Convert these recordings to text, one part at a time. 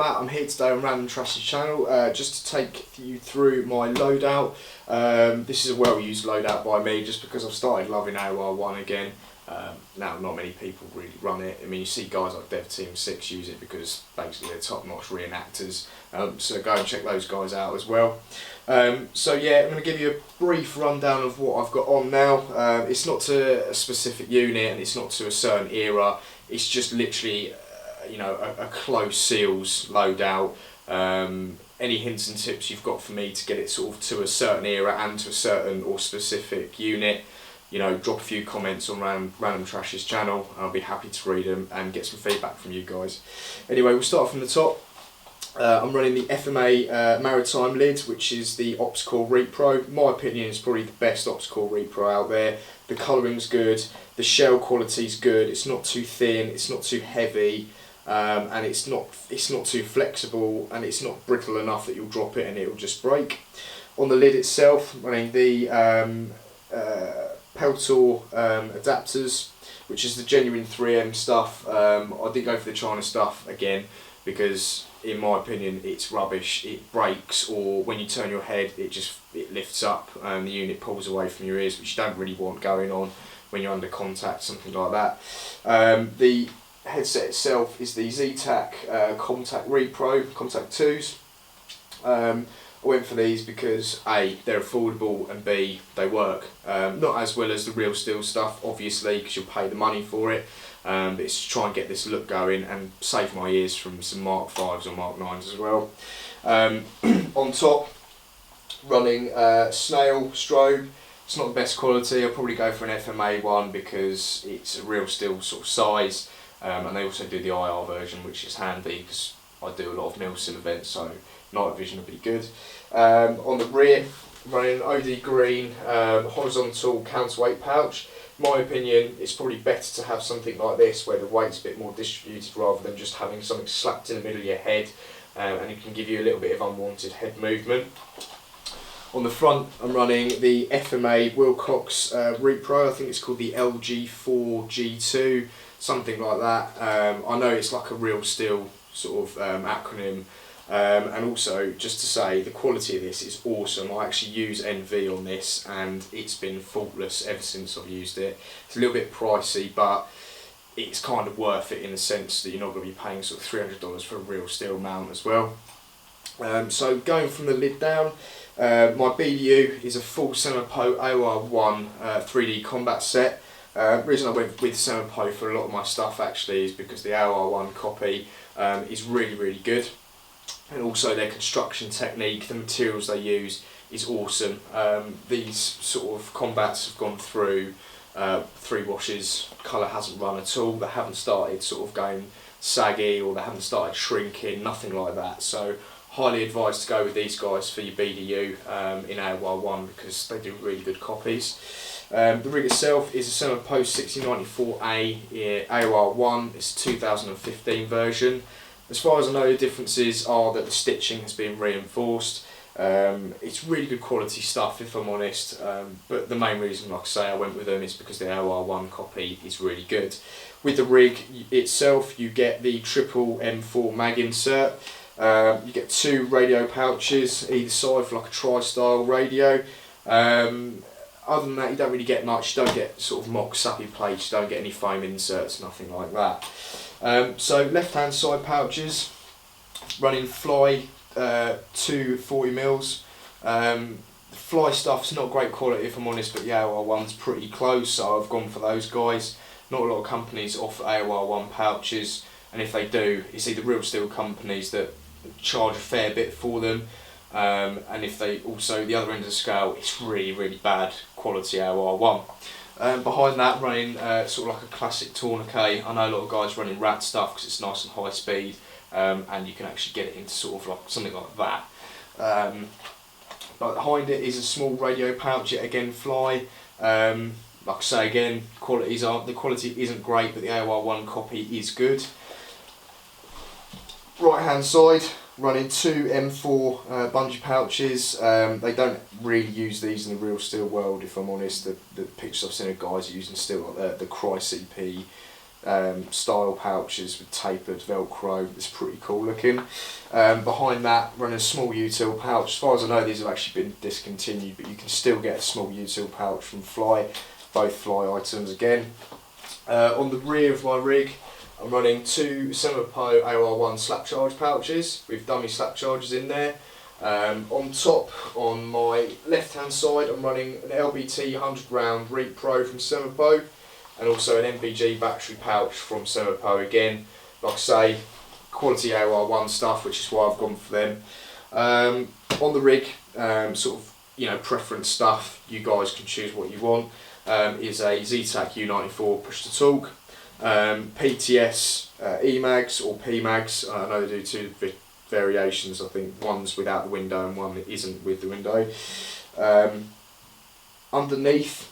Matt. I'm here today on Random Trash's channel just to take you through my loadout. This is a well-used loadout by me just because I've started loving AOR1 again. Now not many people really run it. I mean, you see guys like Devteamsix use it because basically they're top-notch reenactors. So go and check those guys out as well. So yeah, I'm going to give you a brief rundown of what I've got on now. It's not to a specific unit and it's not to a certain era. It's just literally you know, a close seals loadout. Any hints and tips you've got for me to get it sort of to a certain era and to a certain or specific unit, you know, drop a few comments on Random Trash's channel. I'll be happy to read them and get some feedback from you guys. Anyway, we'll start from the top. I'm running the FMA Maritime lid, which is the Opscore Repro. In my opinion, it's probably the best Opscore Repro out there. The colouring's good, the shell quality's good, it's not too thin, it's not too heavy, and it's not too flexible, and it's not brittle enough that you'll drop it and it'll just break. On the lid itself, running the peltor adapters, which is the genuine 3M stuff. I did go for the China stuff again because in my opinion it's rubbish. It breaks, or when you turn your head it lifts up and the unit pulls away from your ears, which you don't really want going on when you're under contact, something like that. The headset itself is the Z-tac comtac Repro, comtac 2s. I went for these because A, they're affordable, and B, they work. Not as well as the real steel stuff, obviously, because you'll pay the money for it. But it's to try and get this look going and save my ears from some Mark 5s or Mark 9s as well. On top, running snail strobe. It's not the best quality. I'll probably go for an FMA one because it's a real steel sort of size, and they also do the IR version, which is handy because I do a lot of Milsim events, so night vision will be good. On the rear, running an OD green horizontal counterweight pouch. In my opinion, it's probably better to have something like this where the weight's a bit more distributed rather than just having something slapped in the middle of your head, and it can give you a little bit of unwanted head movement. On the front, I'm running the FMA Wilcox Repro. I think it's called the LG4G2, something like that. I know it's like a real steel sort of acronym. And also, just to say, the quality of this is awesome. I actually use NV on this and it's been faultless ever since I've used it. It's a little bit pricey, but it's kind of worth it in the sense that you're not going to be paying sort of $300 for a real steel mount as well. So going from the lid down, my BDU is a full Semapo AOR1 3D combat set. The reason I went with Semapo for a lot of my stuff actually is because the AOR1 copy is really good. And also their construction technique, the materials they use is awesome. These sort of combats have gone through 3 washes, colour hasn't run at all, they haven't started sort of going saggy or they haven't started shrinking, nothing like that. So highly advised to go with these guys for your BDU in AOR1 because they do really good copies. The rig itself is a Semapo 6094A AOR1, it's a 2015 version. As far as I know, the differences are that the stitching has been reinforced. It's really good quality stuff if I'm honest, but the main reason, like I say, I went with them is because the AOR1 copy is really good. With the rig itself, you get the triple M4 mag insert. You get 2 radio pouches either side for like a tri-style radio. Other than that, you don't really get much. You don't get sort of mock sappy plates, you don't get any foam inserts, nothing like that. So left hand side pouches, running Flyye 2 40mm. The Flyye stuff's not great quality if I'm honest, but the AOR1's pretty close, so I've gone for those guys. Not a lot of companies offer AOR1 pouches, and if they do, it's either real steel companies that charge a fair bit for them, and if they also, the other end of the scale, it's really bad quality AOR1. Behind that, running sort of like a classic tourniquet. I know a lot of guys running rat stuff because it's nice and high speed, and you can actually get it into sort of like something like that. But behind it is a small radio pouch, yet again Flyye. Like I say again, the quality isn't great, but the AOR1 copy is good. Right hand side, running 2 M4 bungee pouches. They don't really use these in the real steel world if I'm honest. The pictures I've seen of guys using steel like the Cry CP style pouches with tapered Velcro. It's pretty cool looking. Behind that, running a small util pouch. As far as I know, these have actually been discontinued, but you can still get a small util pouch from Flyye, both Flyye items again. On the rear of my rig, I'm running 2 Semapo AOR1 slap charge pouches with dummy slap charges in there. On top, on my left hand side, I'm running an LBT 100 round Repro from Semapo, and also an MBG battery pouch from Semapo again. Like I say, quality AOR1 stuff, which is why I've gone for them. On the rig, sort of preference stuff, you guys can choose what you want. Is a Z-tac U94 push to torque, PTS E-mags or P-mags. I know they do 2 variations. I think one's without the window and one that isn't with the window. Underneath,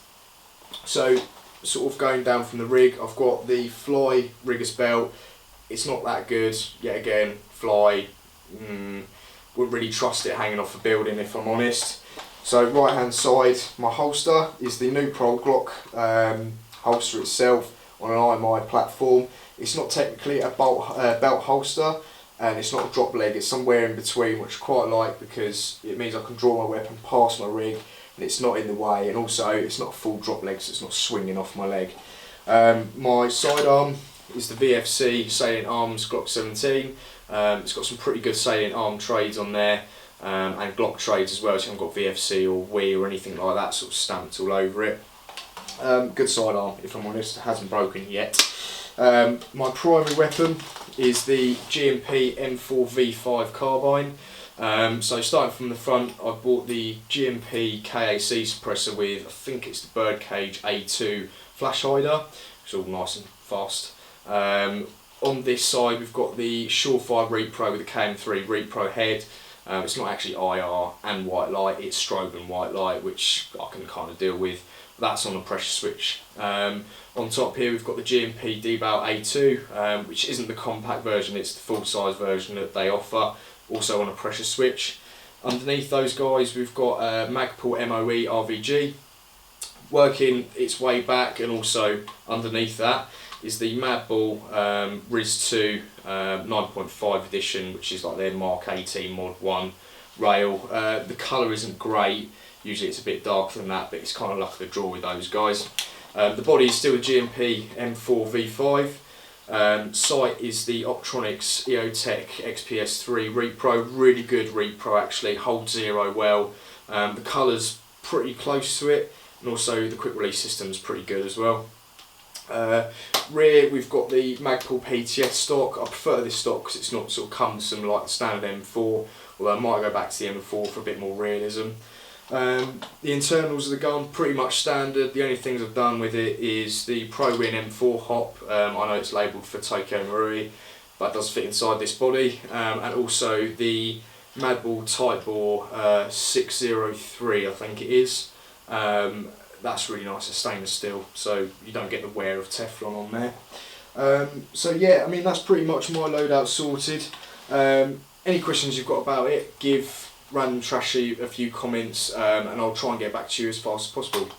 so sort of going down from the rig, I've got the Flyye rigger's belt. It's not that good, yet again, Flyye, wouldn't really trust it hanging off a building if I'm honest. So right hand side, my holster is the nuprol glock holster itself on an IMI platform. It's not technically a belt holster, and it's not a drop leg, it's somewhere in between, which I quite like because it means I can draw my weapon past my rig and it's not in the way, and also it's not a full drop leg, so it's not swinging off my leg. My sidearm is the VFC Salient Arms Glock 17. It's got some pretty good Salient Arm trades on there, and Glock trades as well, so you haven't got VFC or WE or anything like that sort of stamped all over it. Good sidearm, if I'm honest, it hasn't broken yet. My primary weapon is the GMP M4V5 carbine. So starting from the front, I bought the GMP KAC suppressor with, I think it's the Birdcage A2 flash hider. It's all nice and fast. On this side we've got the Surefire Repro with the KM3 Repro head. It's not actually IR and white light, it's strobe and white light, which I can kind of deal with. That's on a pressure switch. On top here we've got the GMP Debout A2, which isn't the compact version, it's the full size version that they offer, also on a pressure switch. Underneath those guys we've got Magpul MOE RVG. Working its way back and also underneath that is the Madball RIS2 9.5 edition, which is like their Mark 18 Mod 1 rail. The colour isn't great, usually it's a bit darker than that, but it's kind of luck of the draw with those guys. The body is still a GMP M4V5. Sight is the Optronics EOTech XPS3 Repro, really good Repro actually, holds zero well. The colour's pretty close to it, and also the quick release system's pretty good as well. Rear we've got the Magpul PTS stock. I prefer this stock because it's not sort of cumbersome like the standard M4, although I might go back to the M4 for a bit more realism. The internals of the gun, pretty much standard. The only things I've done with it is the ProWin M4 hop. I know it's labelled for Tokyo Marui, but it does fit inside this body. And also the Madball Tight Bore 603, I think it is. That's really nice, it's stainless steel, so you don't get the wear of Teflon on there. So yeah, I mean that's pretty much my loadout sorted. Any questions you've got about it, give Random Trashy a few comments, and I'll try and get back to you as fast as possible.